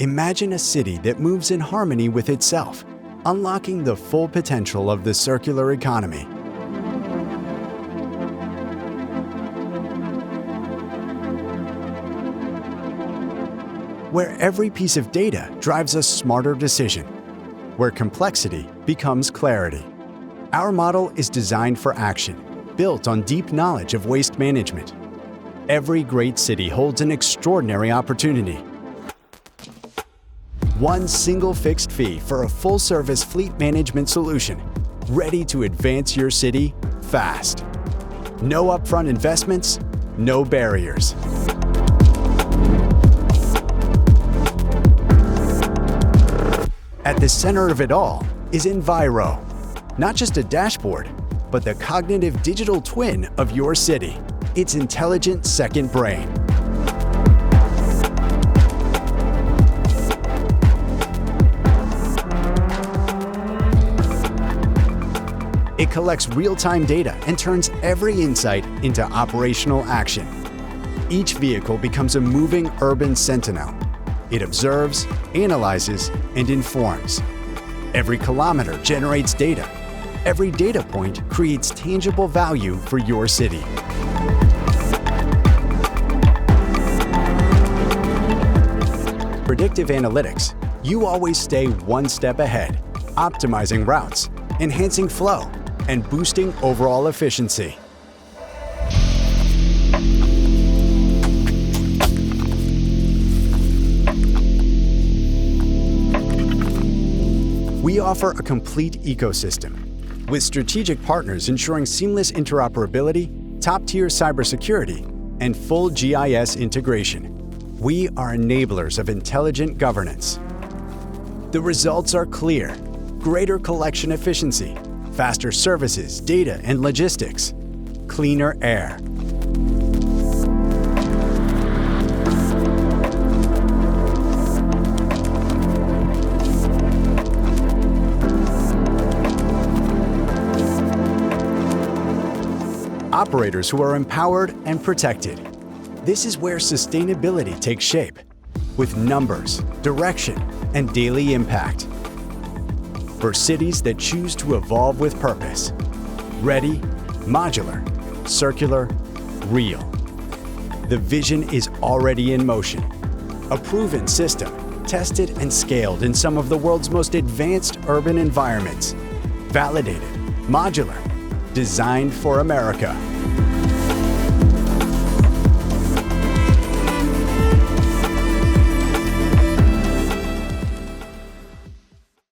Imagine a city that moves in harmony with itself, unlocking the full potential of the circular economy. Where every piece of data drives a smarter decision, where complexity becomes clarity. Our model is designed for action, built on deep knowledge of waste management. Every great city holds an extraordinary opportunity. One single fixed fee for a full-service fleet management solution, ready to advance your city fast. No upfront investments, no barriers. At the center of it all is Enviro, not just a dashboard, but the cognitive digital twin of your city, its intelligent second brain. It collects real-time data and turns every insight into operational action. Each vehicle becomes a moving urban sentinel. It observes, analyzes, and informs. Every kilometer generates data. Every data point creates tangible value for your city. Predictive analytics, you always stay one step ahead, optimizing routes, enhancing flow, and boosting overall efficiency. We offer a complete ecosystem, with strategic partners ensuring seamless interoperability, top-tier cybersecurity, and full GIS integration. We are enablers of intelligent governance. The results are clear: greater collection efficiency, faster services, data, and logistics, cleaner air. Operators who are empowered and protected. This is where sustainability takes shape, with numbers, direction, and daily impact. For cities that choose to evolve with purpose. Ready, modular, circular, real. The vision is already in motion. A proven system, tested and scaled in some of the world's most advanced urban environments. Validated, modular, designed for America.